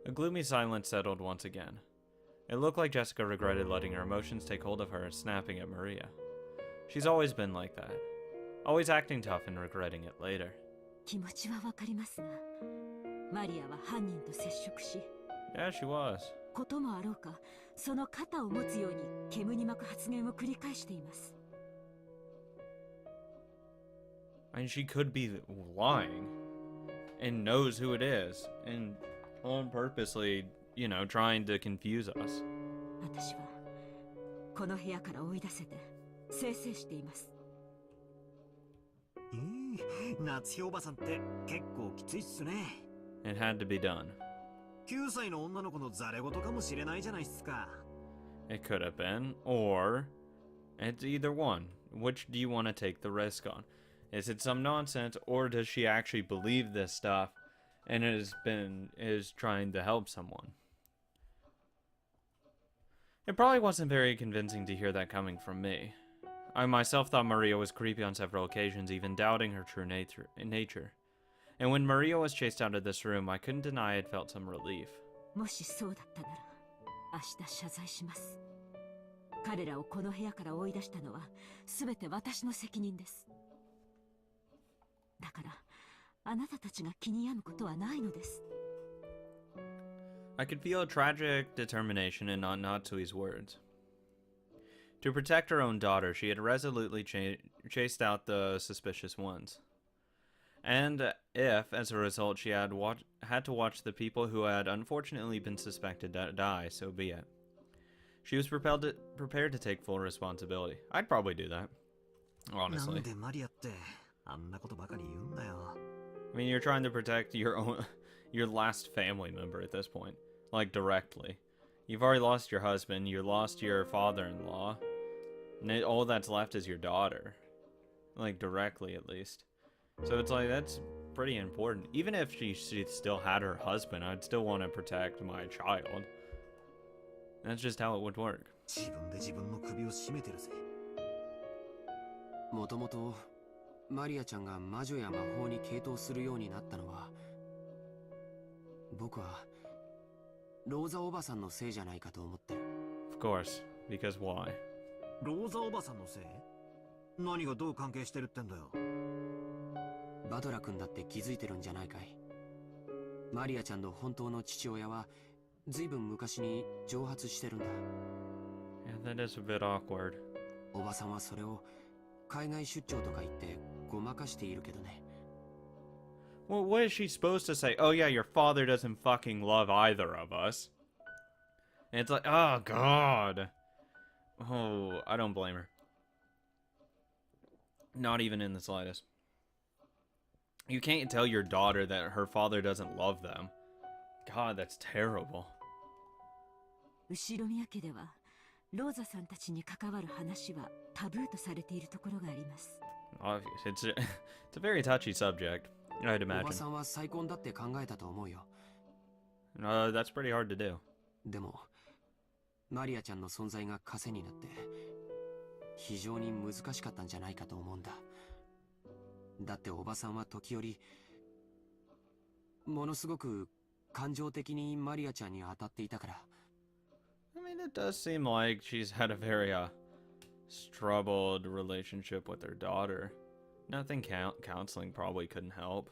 A gloomy silence settled once again. It looked like Jessica regretted letting her emotions take hold of her, snapping at Maria. She's always been like that. Always acting tough and regretting it later. 気持ちはわかりますが、マリアは犯人と接触し、Yeah, she was. こともあろうか、その肩を持つように煙に巻く発言を繰り返しています。And she could be lying and knows who it is and purposely, trying to confuse us. 私はこの部屋から追い出せて清々しています。夏日おばさんって結構きついっすね。It had to be done. 9歳の女の子のザレ言かもしれないじゃないっすか。It could have been, or it's either one. Which do you want to take the risk on? Is it some nonsense, or does she actually believe this stuff and is trying to help someone? It probably wasn't very convincing to hear that coming from me. I myself thought Maria was creepy on several occasions, even doubting her true nature. And when Maria was chased out of this room, I couldn't deny I had felt some relief. もしそうだったなら、明日謝罪します。彼らをこの部屋から追い出したのは全て私の責任です。だから、あなたたちが気に病むことはないのです。I could feel a tragic determination in Aunt Natsui's words. To protect her own daughter, she had resolutely chased out the suspicious ones. And if, as a result, she had to watch the people who had unfortunately been suspected to die, so be it. She was prepared to take full responsibility. I'd probably do that, honestly. I mean, you're trying to protect your last family member at this point, like directly. You've already lost your husband, you lost your father-in-law, and all that's left is your daughter. Like, directly, at least. So it's like, that's pretty important. Even if she still had her husband, I'd still want to protect my child. That's just how it would work. もともとマリアちゃんが魔女や魔法に傾倒するようになったのは、僕はローザおばさんのせいじゃないかと思ってる。Of course, because why? ローザおばさんのせい？何がどう関係してるってんだよ。バドラ君だって気づいてるんじゃないかい。マリアちゃんの本当の父親はずいぶん昔に蒸発してるんだ。Yeah, that is a bit awkward. おばさんはそれを海外出張とか言ってごまかしているけどね。Well, what is she supposed to say? Oh yeah, your father doesn't fucking love either of us. And it's like, oh god. Oh, I don't blame her. Not even in the slightest. You can't tell your daughter that her father doesn't love them. God, that's terrible. 後宮家ではローザさんたちに関わる話はタブーとされているところがあります。It's a very touchy subject, I'd imagine. おばさんは再婚だって考えたと思うよ。That's pretty hard to do. でも、マリアちゃんの存在が枷になって、非常に難しかったんじゃないかと思うんだ。だっておばさんは時折、ものすごく感情的にマリアちゃんに当たっていたから。I mean, it does seem like she's had a very, troubled relationship with her daughter. Nothing counseling probably couldn't help.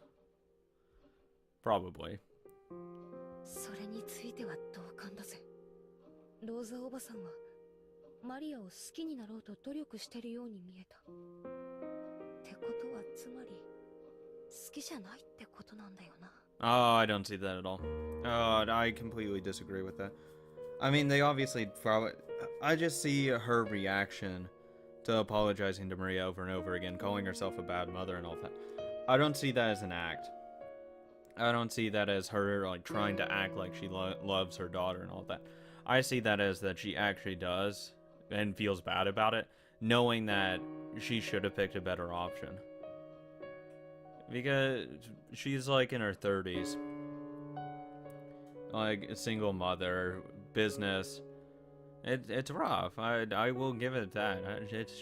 Probably. それについては同感だぜ。ローザおばさんはマリアを好きになろうと努力してるように見えた。ってことはつまり好きじゃないってことなんだよな。Oh, I don't see that at all. I completely disagree with that. I mean, they obviously probably... I just see her reaction to apologizing to Maria over and over again, calling herself a bad mother and all that. I don't see that as an act. I don't see that as her, like, trying to act like she loves her daughter and all that. I see that as that she actually does and feels bad about it, knowing that she should have picked a better option. Because she's, like, in her 30s. Like, a single mother, business. It's rough. I will give it that.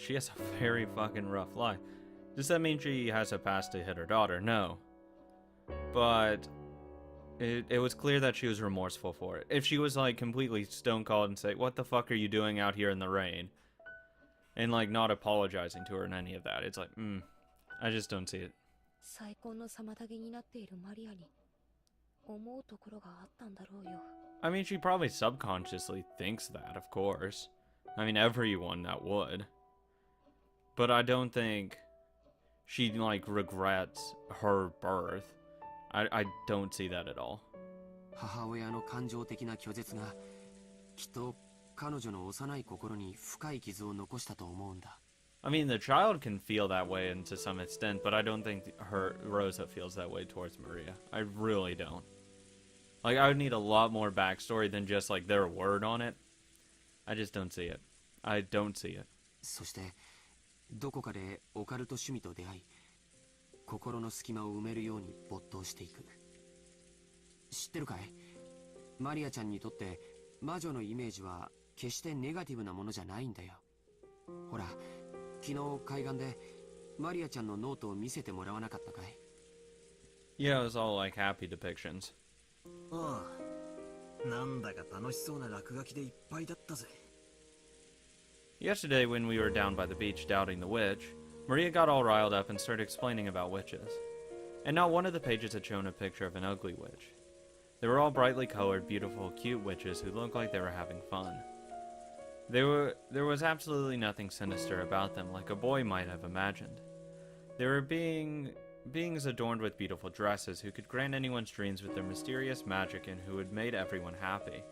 She has a very fucking rough life. Does that mean she has a past to hit her daughter? No. But it was clear that she was remorseful for it. If she was like completely stone cold and say, "What the fuck are you doing out here in the rain?" and like not apologizing to her and any of that, it's like, I just don't see it. 再婚の妨げになっているマリアに思うところがあったんだろうよ。I mean, she probably subconsciously thinks that, of course. I mean, everyone that would. But I don't think she, like, regrets her birth. I don't see that at all. 母親の感情的な拒絶がきっと彼女の幼い心に深い傷を残したと思うんだ。I mean, the child can feel that way and to some extent, but I don't think Rosa feels that way towards Maria. I really don't. Like, I would need a lot more backstory than just, like, their word on it. I just don't see it. I don't see it. そしてどこかでオカルト趣味と出会い、心の隙間を埋めるように没頭していく。知ってるかい？マリアちゃんにとって魔女のイメージは決してネガティブなものじゃないんだよ。ほら、昨日海岸でマリアちゃんのノートを見せてもらわなかったかい？ Yeah, it was all, like, happy depictions. ああ、なんだか楽しそうな落書きでいっぱいだったぜ。Yesterday, when we were down by the beach doubting the witch, Maria got all riled up and started explaining about witches. And not one of the pages had shown a picture of an ugly witch. They were all brightly colored, beautiful, cute witches who looked like they were having fun. There was absolutely nothing sinister about them, like a boy might have imagined. They were beings adorned with beautiful dresses who could grant anyone's dreams with their mysterious magic and who had made everyone happy.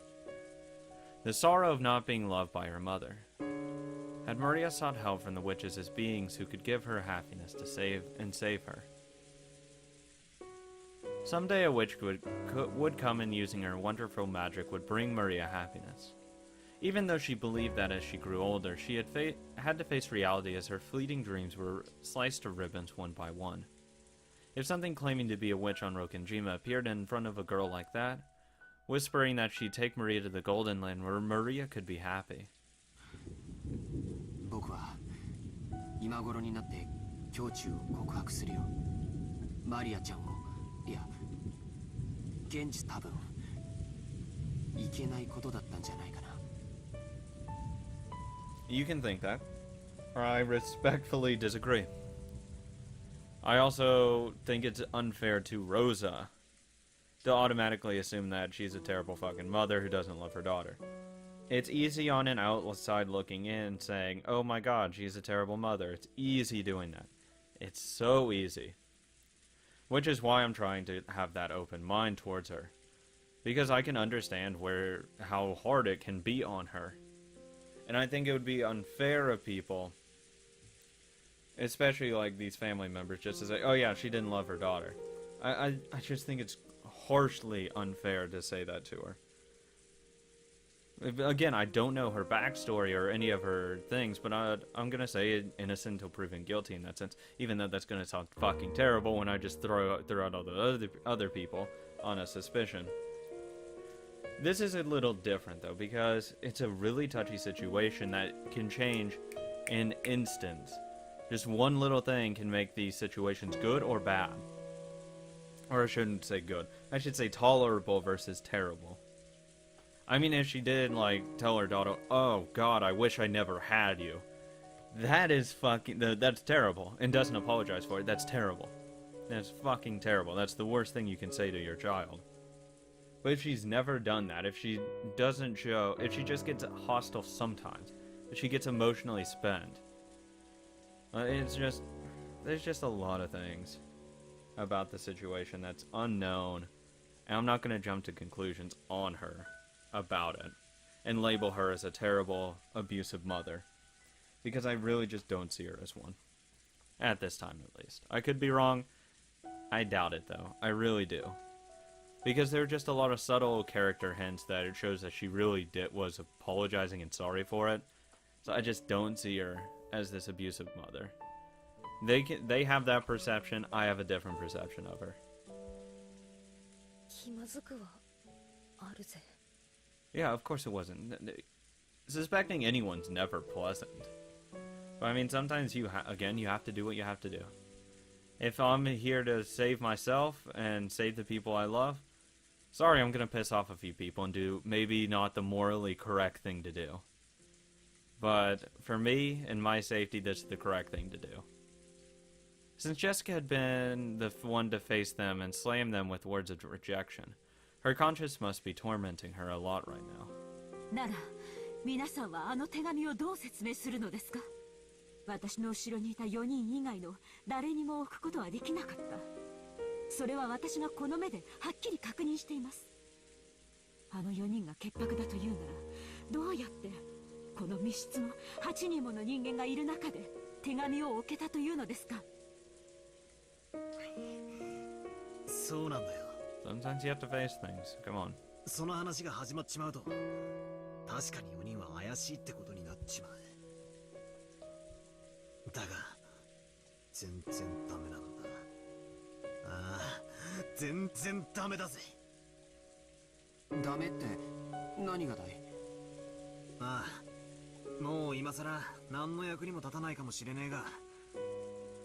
The sorrow of not being loved by her mother. Had Maria sought help from the witches as beings who could give her happiness to save her? Someday a witch would come and using her wonderful magic would bring Maria happiness. Even though she believed that as she grew older, she had to face reality as her fleeting dreams were sliced to ribbons one by one. If something claiming to be a witch on Rokenjima appeared in front of a girl like that, whispering that she'd take Maria to the Golden Land where Maria could be happy. 僕は今頃になって胸中を告白するよ。マリアちゃんを、いや、現実多分いけないことだったんじゃないかな。You can think that. I respectfully disagree. I also think it's unfair to Rosa to automatically assume that she's a terrible fucking mother who doesn't love her daughter. It's easy on an outside looking in saying, oh my god, she's a terrible mother. It's easy doing that. It's so easy. Which is why I'm trying to have that open mind towards her. Because I can understand how hard it can be on her. And I think it would be unfair of people, especially like these family members, just to say, oh yeah, she didn't love her daughter. I just think it's harshly unfair to say that to her. Again, I don't know her backstory or any of her things, but I'm gonna say innocent until proven guilty in that sense, even though that's gonna sound fucking terrible when I just throw out all the other people on a suspicion. This is a little different, though, because it's a really touchy situation that can change in instants. Just one little thing can make these situations good or bad. Or I shouldn't say good. I should say tolerable versus terrible. I mean, if she did, like, tell her daughter, oh, God, I wish I never had you. That is that's terrible. And doesn't apologize for it. That's terrible. That's fucking terrible. That's the worst thing you can say to your child. But if she's never done that, if she doesn't show, if she just gets hostile sometimes, if she gets emotionally spent, there's just a lot of things about the situation that's unknown, and I'm not going to jump to conclusions on her about it, and label her as a terrible, abusive mother, because I really just don't see her as one. At this time, at least. I could be wrong. I doubt it, though. I really do. Because there are just a lot of subtle character hints that it shows that she really was apologizing and sorry for it. So I just don't see her as this abusive mother. They have that perception. I have a different perception of her. 気まずくはあるぜ。 Yeah, of course it wasn't. Suspecting anyone's never pleasant. But I mean, sometimes you have to do what you have to do. If I'm here to save myself and save the people I love, Sorry, I'm gonna piss off a few people and do maybe not the morally correct thing to do. But for me and my safety, this is the correct thing to do. Since Jessica had been the one to face them and slam them with words of rejection, her conscience must be tormenting her a lot right now. なら、皆さんはあの手紙をどう説明するのですか？私の後ろにいた4人以外の誰にも置くことはできなかった。それは私がこの目ではっきり確認しています。あの4人が潔白だというなら、どうやってこの密室の8人もの人間がいる中で手紙を置けたというのですか？そうなんだよ。 Sometimes you have to face things. Come on. その話が始まっちまうと、確かに4人は怪しいってことになっちまう。だが、全然ダメなんだ。ああ、全然ダメだぜ。ダメって何がだい？ああ、もう今さら何の役にも立たないかもしれねえが、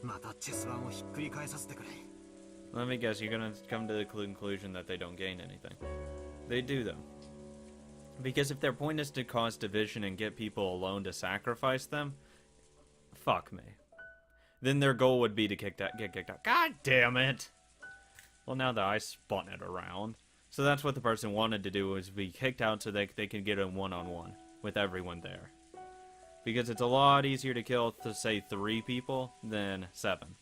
またチェス盤をひっくり返させてくれ。 Let me guess, you're gonna come to the conclusion that they don't gain anything. They do, though. Because if their point is to cause division and get people alone to sacrifice them, fuck me. Then their goal would be to get kicked out. God damn it! Well, now that I spun it around. So that's what the person wanted to do, was be kicked out so they can get a one-on-one with everyone there. Because it's a lot easier to kill, to say 3 people than 7.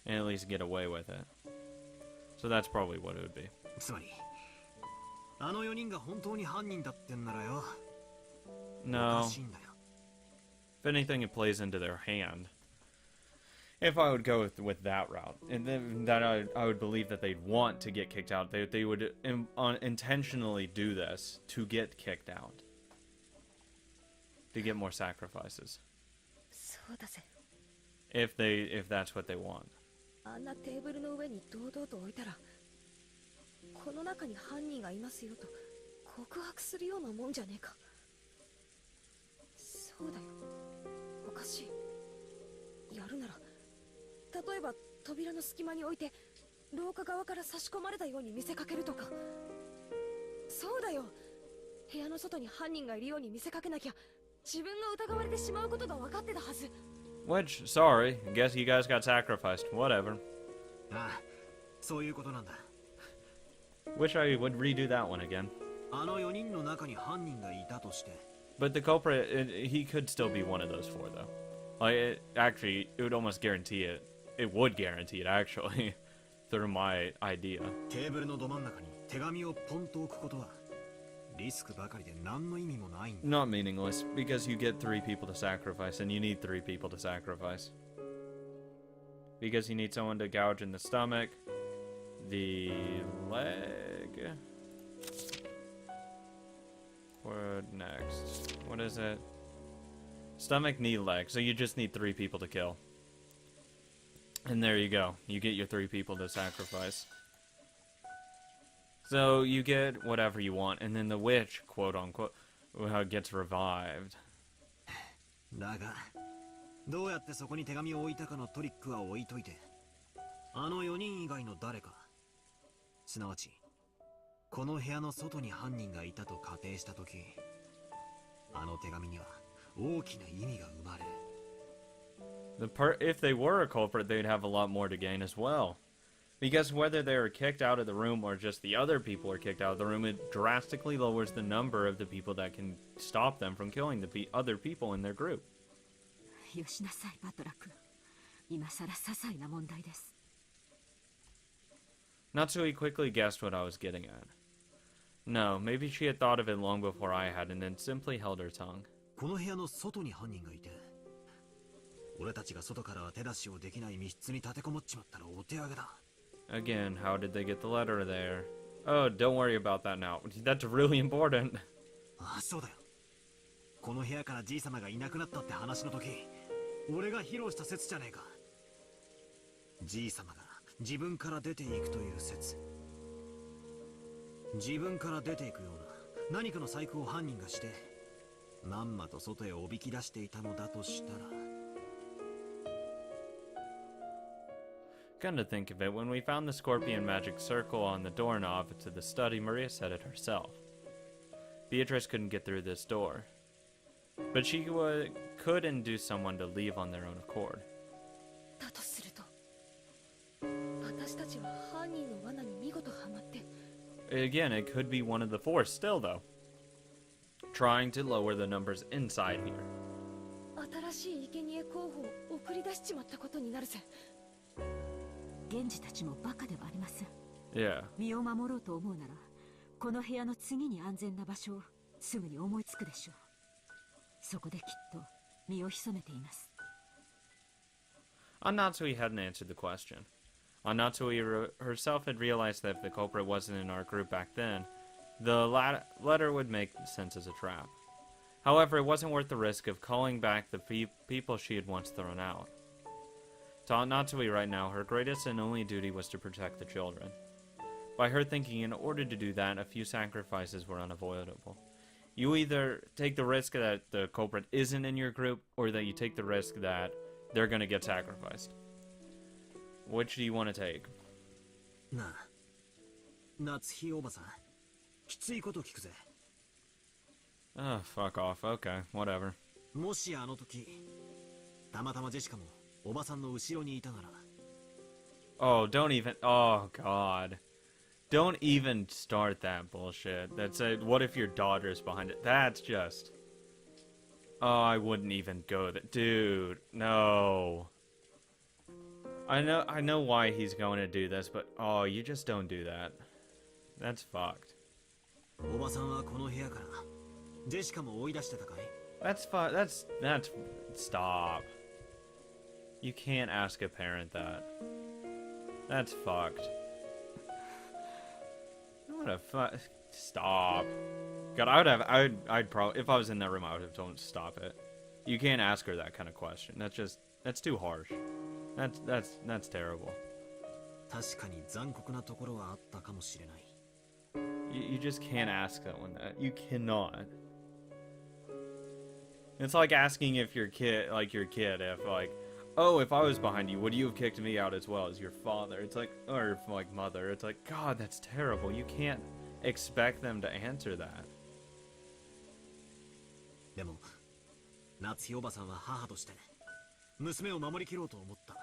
And at least get away with it. So that's probably what it would be. つまり、あの4人が本当に犯人だってんならよ。お No. かしいんだよ。 If anything, it plays into their hand. If I would go with that route, and then that I would believe that they'd want to get kicked out. They would intentionally do this to get kicked out. To get more sacrifices. そうだぜ。 If that's what they want. あんなテーブルの上に堂々と置いたら、この中に犯人がいますよと告白するようなもんじゃねえか。そうだよ。おかしい。やるなら、例えば扉の隙間に置いて廊下側から差し込まれたように見せかけるとか。そうだよ。部屋の外に犯人がいるように見せかけなきゃ自分が疑われてしまうことが分かってたはず。 Which, sorry, guess you guys got sacrificed. Whatever. ああ、そういうことなんだ。 Wish I would redo that one again. あの4人の中に犯人がいたとして。 But the culprit, he could still be one of those 4, though. Like, actually, it would almost guarantee it. It would guarantee it, actually, through my idea. テーブルのど真ん中に手紙をポンと置くことはリスクばかりで何の意味もないんだ。 Not meaningless, because you get 3 people to sacrifice, and you need 3 people to sacrifice. Because you need someone to gouge in the stomach, the leg. What next? What is it? Stomach, knee, leg. So you just need 3 people to kill. And there you go. You get your 3 people to sacrifice. So you get whatever you want, and then the witch, quote unquote, gets revived. だが、どうやってそこに手紙を置いたかのトリックは置いといて、あの4人以外の誰か、すなわち、この部屋の外に犯人がいたと仮定したとき、あの手紙には大きな意味が生まれる。If they were a culprit, they'd have a lot more to gain as well. Because whether they were kicked out of the room or just the other people are kicked out of the room, it drastically lowers the number of the people that can stop them from killing the other people in their group. よしなさい、バトラ君。今さら些細な問題です。 Not so he quickly guessed what I was getting at. No, maybe she had thought of it long before I had and then simply held her tongue. この部屋の外に犯人がいて、俺たちが外からは手出しをできない密室に立てこもっちまったらお手上げだ。 Again, how did they get the letter there? Oh, don't worry about that now. That's really important. ああ、そうだよ。この部屋からじいさまがいなくなったって話の時、俺が披露した説じゃねえか。じいさまが自分から出ていくという説。自分から出ていくような何かの細工を犯人がして、まんまと外へおびき出していたのだとしたら。Come to think of it, when we found the scorpion magic circle on the doorknob to the study, Maria said it herself. Beatrice couldn't get through this door, but she could induce someone to leave on their own accord. だとすると、私たちは犯人の罠に見事はまって。 Again, it could be one of the four still, though. Trying to lower the numbers inside here. 新しい生贄候補を送り出しちまったことになるぜ。源氏たちもバカではありません。 Yeah. 身を守ろうと思うなら、この部屋の次に安全な場所をすぐに思いつくでしょう。そこできっと身を潜めています。Natsui hadn't answered the question. Natsui herself had realized that if the culprit wasn't in our group back then, the letter would make sense as a trap. However, it wasn't worth the risk of calling back the people she had once thrown out. To Natsui right now, her greatest and only duty was to protect the children. By her thinking, in order to do that, a few sacrifices were unavoidable. You either take the risk that the culprit isn't in your group, or that you take the risk that they're gonna get sacrificed. Which do you want to take? なあ、夏日おばさん、きついこと聞くぜ。Oh, fuck off. Okay, whatever. もしあの時、たまたまジェシカもおばさんの後ろにいたなら。Oh, don't even. Oh, God. Don't even start that bullshit. That's a. What if your daughter's behind it? That's just. Oh, I wouldn't even go there. Dude, no. I know why he's going to do this, but oh, you just don't do that. That's fucked. おばさんはこの部屋からジェシカも追い出してたかい? That's stop. You can't ask a parent that. That's fucked. What a stop. God, I'd probably, if I was in that room, I would have told him to stop it. You can't ask her that kind of question. That's too harsh. That's terrible. 確かに残酷なところはあったかもしれない。You just can't ask someone that. You cannot. It's like asking if your kid, if like, oh, if I was behind you, would you have kicked me out as well as your father? It's like, or like mother. It's like, God, that's terrible. You can't expect them to answer that. でも、夏日おばさんは母として娘を守りきろうと思った。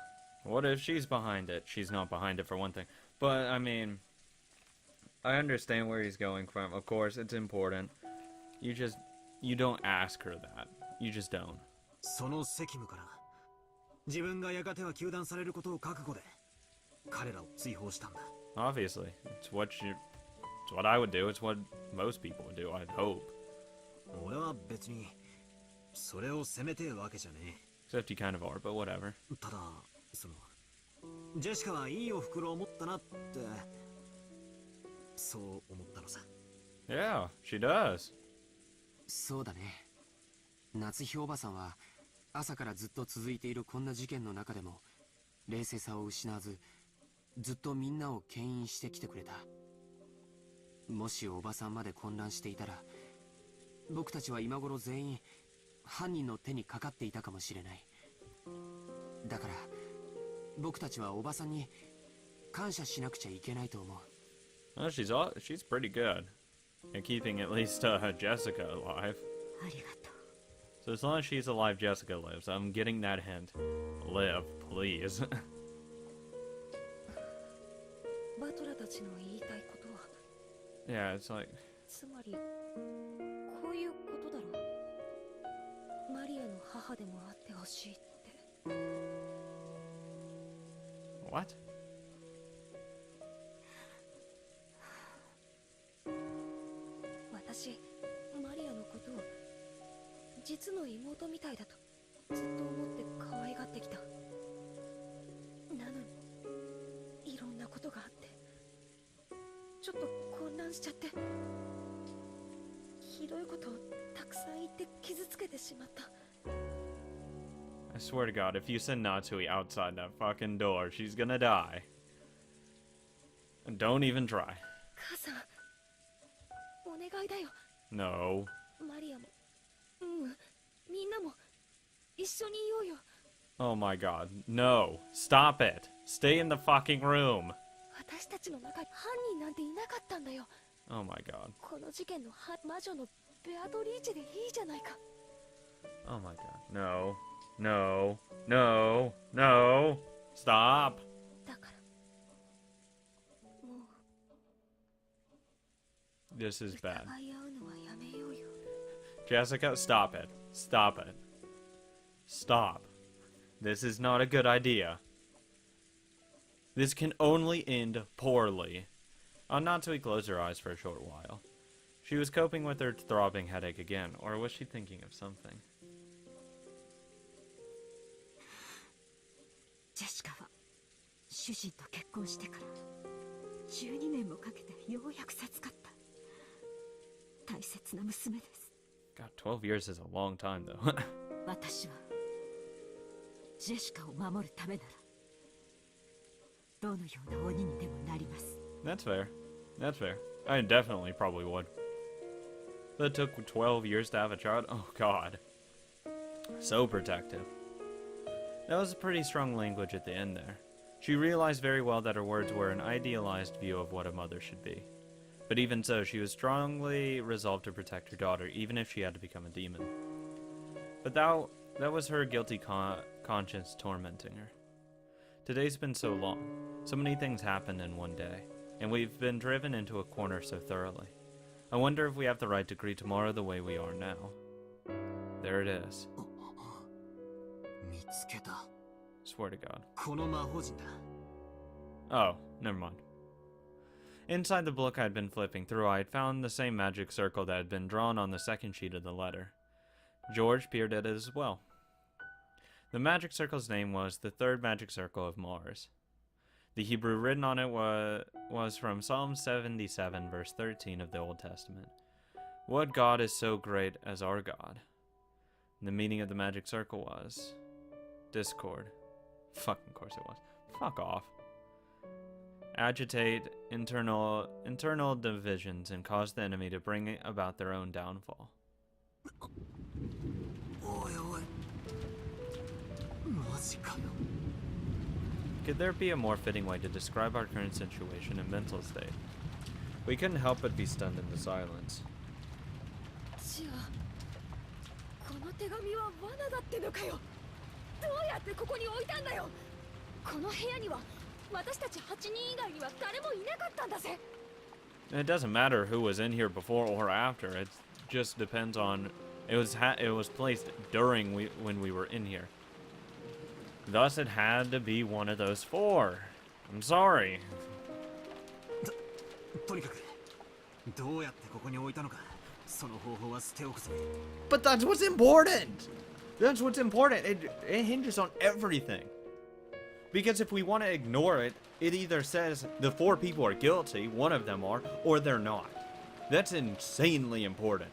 What if she's behind it? She's not behind it for one thing. But, I mean, I understand where he's going from. Of course, it's important. You don't ask her that. You just don't. その責務から自分がやがては糾弾されることを覚悟で彼らを追放したんだ。Obviously, it's what I would do. It's what most people would do, I'd hope. 俺は別にそれを責めてるわけじゃねえ。 Except you kind of are, but whatever. ただ、そのジェシカはいいお袋を持ったなってそう思ったのさ。Yeah, she does. そうだね。夏日おばさんは朝からずっと続いているこんな事件の中でも冷静さを失わずずっとみんなを牽引してきてくれた。もしおばさんまで混乱していたら僕たちは今頃全員犯人の手にかかっていたかもしれない。だから僕たちはおばさんに感謝しなくちゃいけないと思う。Well, she's pretty good at keeping at least Jessica alive. ありがとう。 So as long as she's alive, Jessica lives. I'm getting that hint. Live, please. バトラたちの言いたいことは Yeah, it's like... つまりこういうことだろう。マリアの母でもあってほしいって。 What? 私マリアのことを実の妹みたいだとずっと思って可愛がってきた。なのにいろんなことがあってちょっと混乱しちゃってひどいことをたくさん言って傷つけてしまった。 I swear to God, if you send Natsui outside that fucking door, she's gonna die. And don't even try. 母さんお願いだよ。 No. マリアもみんなも一緒にいようよ。Oh my god. No. Stop it. Stay in the fucking room. 私たちの中に犯人なんていなかったんだよ。 Oh my god. この事件の魔女のベアトリーチェでいいじゃないか。 Oh my god. No. No. No. No. Stop. だからもう This is bad. 疑い合うのはやめようよ。 Jessica, stop it. Stop it. Stop. This is not a good idea. This can only end poorly. Natsuki closed her eyes for a short while. She was coping with her throbbing headache again, or was she thinking of something? ジェシカは主人と結婚してから12年もかけてようやく授かった大切な娘です。 God, 12 years is a long time, though. 私はジェシカを守るためならどのような鬼にでもなります。 That's fair. That's fair. I definitely probably would. That took 12 years to have a child? Oh, God. So protective. That was a pretty strong language at the end there. She realized very well that her words were an idealized view of what a mother should be. But even so, she was strongly resolved to protect her daughter, even if she had to become a demon. But that was her guilty conscience tormenting her. Today's been so long. So many things happened in one day, and we've been driven into a corner so thoroughly. I wonder if we have the right to greet tomorrow the way we are now. There it is. 見つけた。 Swear to God. この魔法陣だ。 Oh, never mind. Inside the book I'd been flipping through, I had found the same magic circle that had been drawn on the second sheet of the letter. George peered at it as well. The magic circle's name was the Third Magic Circle of Mars. The Hebrew written on it was from Psalm 77, verse 13 of the Old Testament. What God is so great as our God? And the meaning of the magic circle was discord. Fucking course it was. Fuck off. Agitate internal divisions and cause the enemy to bring about their own downfall. おいおい。マジかよ。 Could there be a more fitting way to describe our current situation and mental state? We couldn't help but be stunned into silence. じゃあこの手紙は罠だってのかよ。どうやってここに置いたんだよ。この部屋には私たち8人以外には誰もいなかったんだぜ。 It doesn't matter who was in here before or after. It just depends on it was placed during when we were in here. Thus, it had to be one of those four. I'm sorry. とにかくどうやってここに置いたのかその方法は捨ておくぜ。 But that's what's important. That's what's important. It hinges on everything. Because if we want to ignore it, it either says the four people are guilty, one of them are, or they're not. That's insanely important.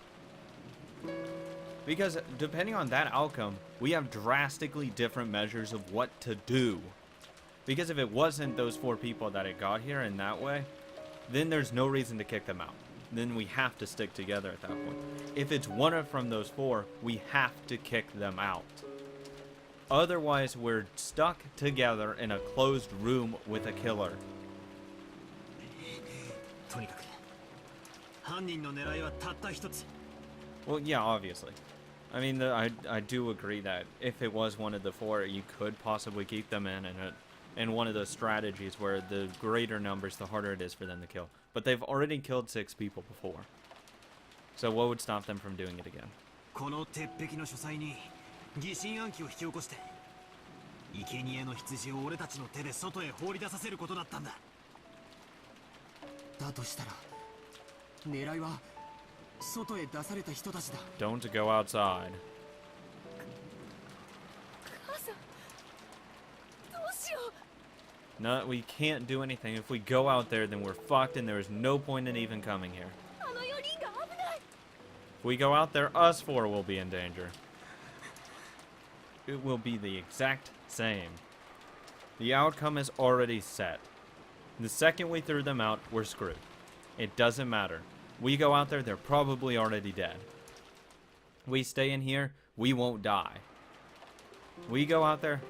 Because depending on that outcome, we have drastically different measures of what to do. Because if it wasn't those four people that it got here in that way, then there's no reason to kick them out. Then we have to stick together at that point. If it's one from those four, we have to kick them out. Otherwise, we're stuck together in a closed room with a killer. とにかく犯人の狙いはたった一つ。 Well, yeah, obviously. I mean, I do agree that if it was one of the four, you could possibly keep them in one of those strategies where the greater numbers, the harder it is for them to kill. But they've already killed 6 people before. So what would stop them from doing it again? この鉄壁の書斎に疑心暗鬼を引き起こして生贄の羊を俺たちの手で外へ放り出させることだったんだ。だとしたら狙いは外へ出された人たちだ。 Don't go outside. 母さんどうしよう。 No, we can't do anything. If we go out there, then we're fucked and there is no point in even coming here. あの4人が危ない。 If we go out there, us 4 will be in danger. It will be the exact same. The outcome is already set. The second we threw them out, we're screwed. It doesn't matter. We go out there, they're probably already dead. We stay in here, we won't die. We go out there,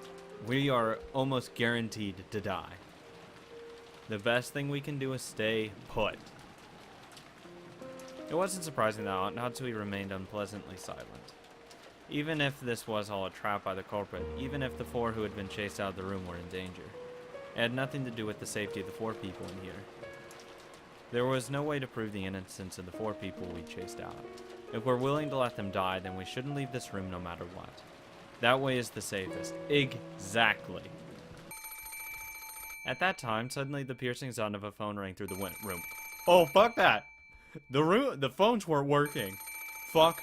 we are almost guaranteed to die. The best thing we can do is stay put. It wasn't surprising that Natsui remained unpleasantly silent. Even if this was all a trap by the culprit, even if the 4 who had been chased out of the room were in danger, it had nothing to do with the safety of the 4 people in here. There was no way to prove the innocence of the 4 people we chased out. If we're willing to let them die, then we shouldn't leave this room no matter what. That way is the safest. Exactly. At that time, suddenly the piercing sound of a phone rang through the room. Oh, fuck that! The phones weren't working. Fuck.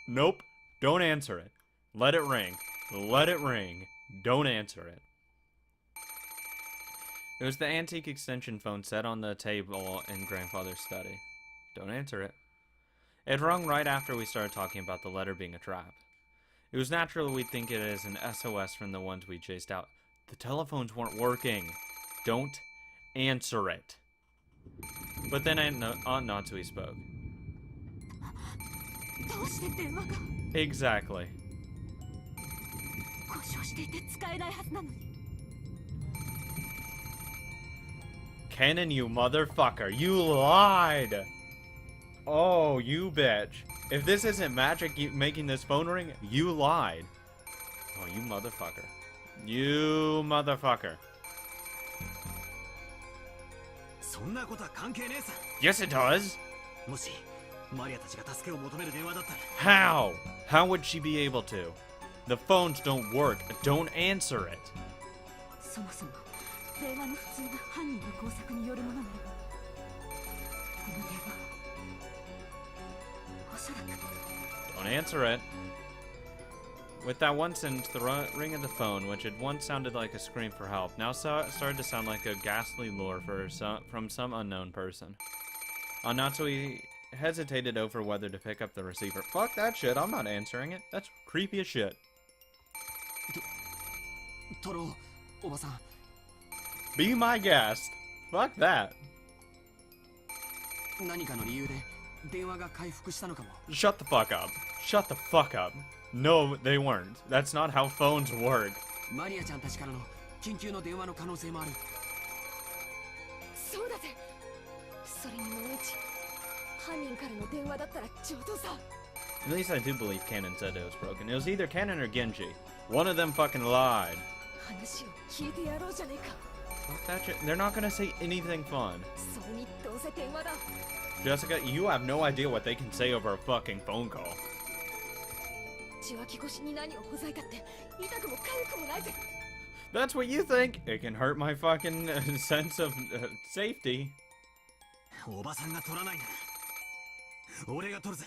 Nope. Don't answer it. Let it ring. Let it ring. Don't answer it. It was the antique extension phone set on the table in Grandfather's study. Don't answer it. It rung right after we started talking about the letter being a trap. It was natural we'd think it as an SOS from the ones we chased out. The telephones weren't working. Don't answer it. But then Aunt Natsui spoke. どうして電話が Exactly. 故障していて使えないはずなのに Cannon, you motherfucker. You lied. Oh, you bitch. If this isn't magic making this phone ring, you lied. Oh, you motherfucker. You motherfucker. そんなことは関係ねえさ。 Yes, it does. もしマリアたちが助けを求める電話だったら How? How would she be able to? The phones don't work. Don't answer it. そもそも電話の普通が犯人の工作によるものならばこの電話おそらく Don't answer it. With that one sentence, the ring of the phone, which had once sounded like a scream for help, now started to sound like a ghastly lure from some unknown person. Natsui hesitated over whether to pick up the receiver. Fuck that shit, I'm not answering it. That's creepy as shit. トロ、おばさん。 Be my guest. Fuck that. 何かの理由で電話が回復したのかも。 Shut the fuck up. Shut the fuck up. No, they weren't. That's not how phones work. マリアちゃんたちからの緊急の電話の可能性もある。そうだぜ。それにもう一犯人からの電話だったらちょうどさ。 At least I do believe Cannon said it was broken. It was either Cannon or Genji. One of them fucking lied. 話を聞いてやろうじゃねえか。 Fuck that shit. They're not gonna say anything fun. それにどうせ電話だ。 Jessica, you have no idea what they can say over a fucking phone call. 受話器越しに何をほざいたって痛くも痒くもないぜ。 That's what you think. It can hurt my fucking sense of safety. おばさんが取らないなら俺が取るぜ。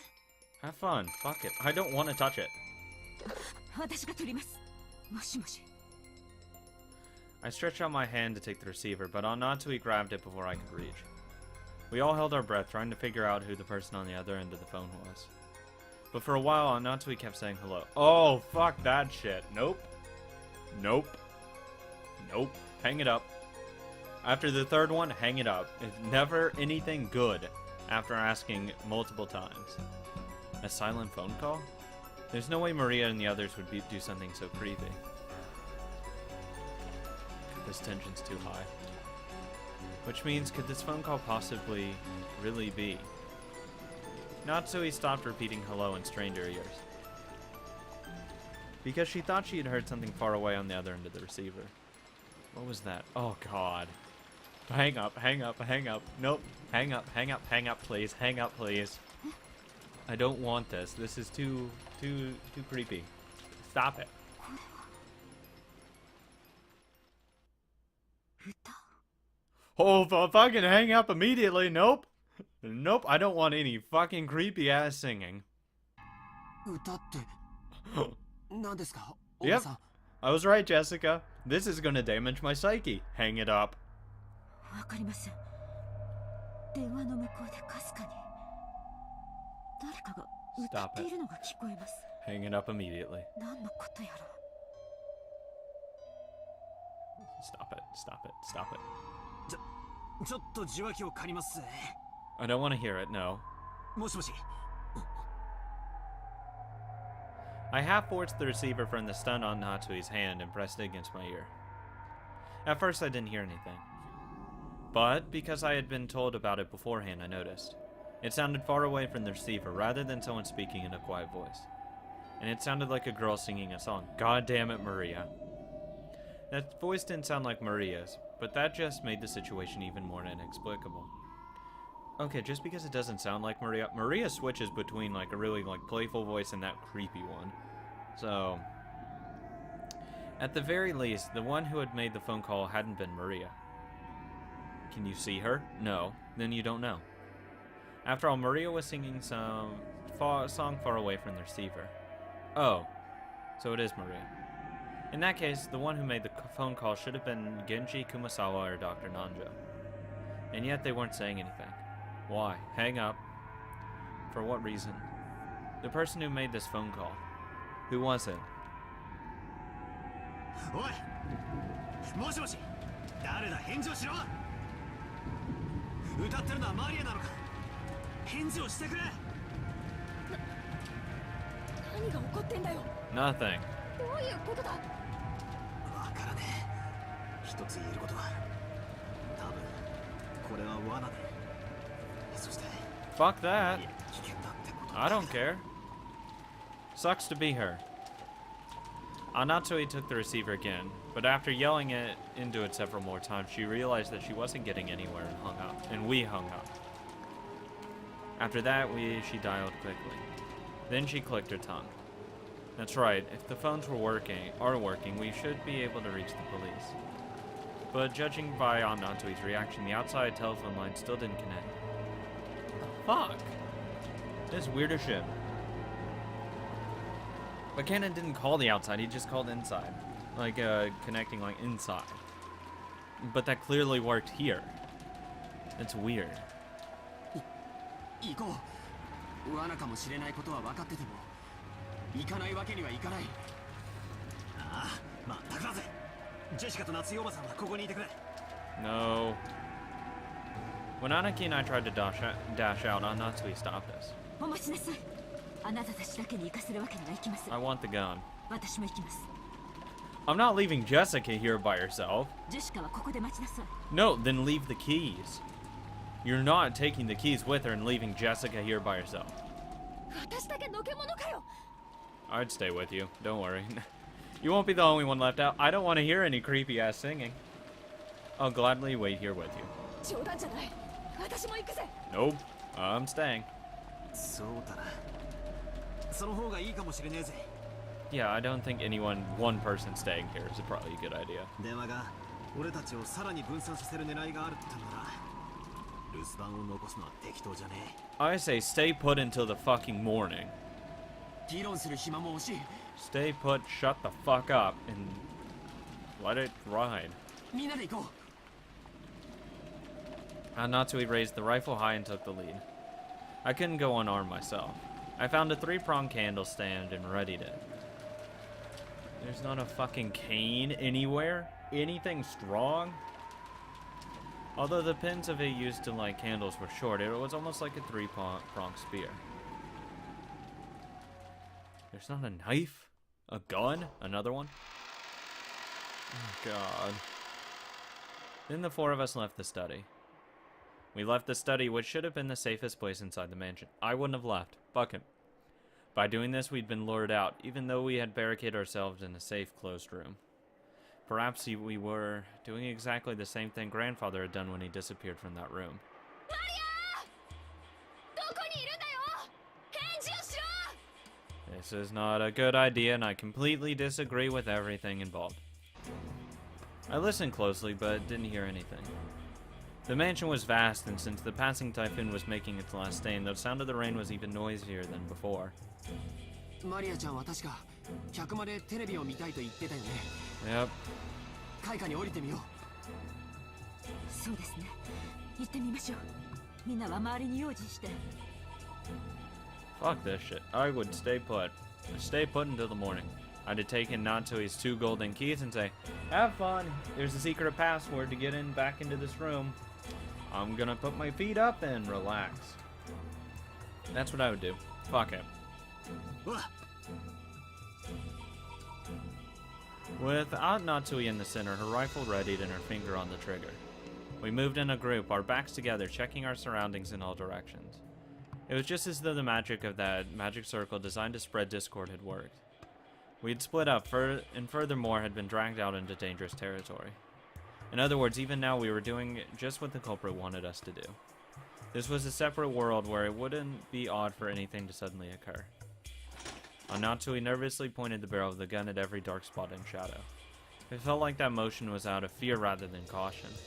Have fun. Fuck it. I don't want to touch it. 私が取りますもしもし I stretched out my hand to take the receiver, but Natsui grabbed it before I could reach. We all held our breath, trying to figure out who the person on the other end of the phone was. But for a while, Natsui kept saying hello. Oh, fuck that shit. Nope. Nope. Nope. Hang it up. After the third one, hang it up. It's never anything good after asking multiple times. A silent phone call? There's no way Maria and the others would do something so creepy. This tension's too high. Which means, could this phone call possibly really be? Natsui stopped repeating hello and strained her ears. Because she thought she had heard something far away on the other end of the receiver. What was that? Oh god. Hang up, hang up, hang up. Nope. Hang up, hang up, please. Hang up, please. I don't want this. This is too creepy. Stop it. 歌 Oh, fucking hang up immediately. Nope. Nope, I don't want any fucking creepy ass singing. 歌って何ですか、おば Yep. さん。 I was right, Jessica. This is gonna damage my psyche. Hang it up. わかりません電話の向こうでかすかに誰かが歌っているのが聞こえます Hang it up immediately. 何のことやら Stop it. Stop it. Stop it. ちょっと受話器を借りますぜ。 I don't want to hear it, no. もしもし。I half forced the receiver from the stun on Natsui's hand and pressed it against my ear. At first I didn't hear anything, but because I had been told about it beforehand, I noticed. It sounded far away from the receiver rather than someone speaking in a quiet voice. And it sounded like a girl singing a song. God damn it, Maria. That voice didn't sound like Maria's, but that just made the situation even more inexplicable. Okay, just because it doesn't sound like Maria, Maria switches between like a really like playful voice and that creepy one. So, at the very least, the one who had made the phone call hadn't been Maria. Can you see her? No. Then you don't know. After all, Maria was singing some song far away from the receiver. Oh, so it is Maria. In that case, the one who made the phone call should have been Genji Kumasawa or Dr. Nanjo. And yet they weren't saying anything. Why? Hang up. For what reason? The person who made this phone call. Who was it? おい、もしもし、誰だ、返事をしろ。歌ってるのはマリアなのか。返事をしてくれ。何が起こってんだよ。 Nothing. どういうことだ。わからねえ。一つ言えることは、多分これは罠で、そして Fuck that. 危険だってことだ。 I don't care. Sucks to be her. Anatsui took the receiver again, but after yelling it into it several more times, she realized that she wasn't getting anywhere and hung up, and we hung up. After that, she dialed quickly. Then she clicked her tongue. That's right, if the phones are working, we should be able to reach the police. But judging by Anatsui's reaction, the outside telephone line still didn't connect. What the fuck? This is weird as shit. But Cannon didn't call the outside, he just called inside. Like, connecting, like, inside. But that clearly worked here. It's weird. 行こう。罠かもしれないことは分かってても行かないわけにはいかない。ああ、まったくだぜ。ジェシカと夏井おばさんはここにいてくれ。 No. When Anaki and I tried to dash out, Anatsui stopped us. お待ちなさい。あなたたちだけに行かせるわけにはいきません。 I want the gun. 私も行きます。 I'm not leaving Jessica here by herself. ジェシカはここで待ちなさい。 No, then leave the keys. You're not taking the keys with her and leaving Jessica here by herself. 私だけのけ者かよ。 I'd stay with you. Don't worry. You won't be the only one left out. I don't want to hear any creepy ass singing. I'll gladly wait here with you. 冗談じゃない。私も行くぜ。 Nope. I'm staying. そうだな。その方がいいかもしれねえぜ。 Yeah, I don't think one person staying here is probably a good idea. 電話が俺たちをさらに分散させる狙いがあるってなら、留守番を残すのは適当じゃねえ。 I say stay put until the fucking morning. 議論する暇も惜しい。 Stay put, shut the fuck up, and let it ride. みんなで行こう。 Natsui raised the rifle high and took the lead. I couldn't go unarmed myself. I found a 3-pronged candle stand and readied it. There's not a fucking cane anywhere? Anything strong? Although the pins of it used to light candles were short, it was almost like a 3-pronged spear. There's not a knife? A gun? Another one? Oh god. Then the 4 of us left the study. We left the study, which should have been the safest place inside the mansion. I wouldn't have left. Fuck him. By doing this, we'd been lured out, even though we had barricaded ourselves in a safe, closed room. Perhaps we were doing exactly the same thing Grandfather had done when he disappeared from that room. マリア！どこにいるんだよ！返事をしろ！ This is not a good idea, and I completely disagree with everything involved. I listened closely, but didn't hear anything. The mansion was vast, and since the passing typhoon was making its last stand, the sound of the rain was even noisier than before. マリアちゃんは確か客までテレビを見たいと言ってたよね。 Yep. 階下に降りてみよう。そうですね。行ってみましょう。みんなは周りに用心して。 Fuck this shit. I would stay put. Stay put until the morning. I'd have taken Natsui's 2 golden keys and say, have fun. There's a secret password to get in back into this room. I'm gonna put my feet up and relax. That's what I would do. Fuck it. おい、With Natsui in the center, her rifle readied and her finger on the trigger. We moved in a group, our backs together, checking our surroundings in all directions. It was just as though the magic of that magic circle designed to spread discord had worked. We had split up, and furthermore had been dragged out into dangerous territory. In other words, even now we were doing just what the culprit wanted us to do. This was a separate world where it wouldn't be odd for anything to suddenly occur. Natsui nervously pointed the barrel of the gun at every dark spot and shadow. It felt like that motion was out of fear rather than caution.